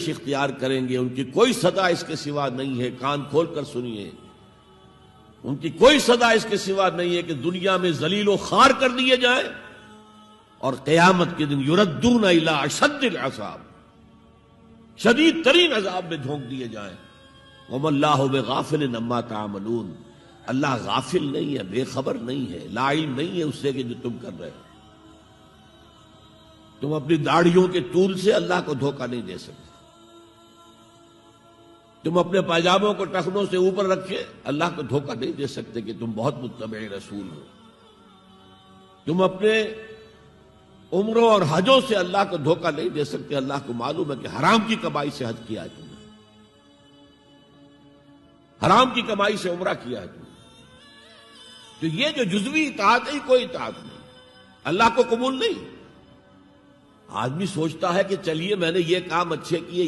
اختیار کریں گے، ان کی کوئی صدا اس کے سوا نہیں ہے، کان کھول کر سنیے، ان کی کوئی صدا اس کے سوا نہیں ہے کہ دنیا میں ذلیل و خوار کر دیے جائیں اور قیامت کے دن یردون الی اشد العذاب، شدید ترین عذاب میں جھونک دیے جائیں۔ وما اللہ بغافل عما تعملون، اللہ غافل نہیں ہے، بے خبر نہیں ہے، لا علم نہیں ہے اس سے کہ جو تم کر رہے ہو۔ تم اپنی داڑھیوں کے طول سے اللہ کو دھوکہ نہیں دے سکتے، تم اپنے پائجاموں کو ٹخنوں سے اوپر رکھے اللہ کو دھوکہ نہیں دے سکتے کہ تم بہت متبع رسول ہو، تم اپنے عمروں اور حجوں سے اللہ کو دھوکہ نہیں دے سکتے، اللہ کو معلوم ہے کہ حرام کی کمائی سے حج کیا ہے تم نے، حرام کی کمائی سے عمرہ کیا ہے تم نے۔ تو یہ جو جزوی اطاعت ہے کوئی اطاعت نہیں، اللہ کو قبول نہیں۔ آدمی سوچتا ہے کہ چلیے میں نے یہ کام اچھے کیے،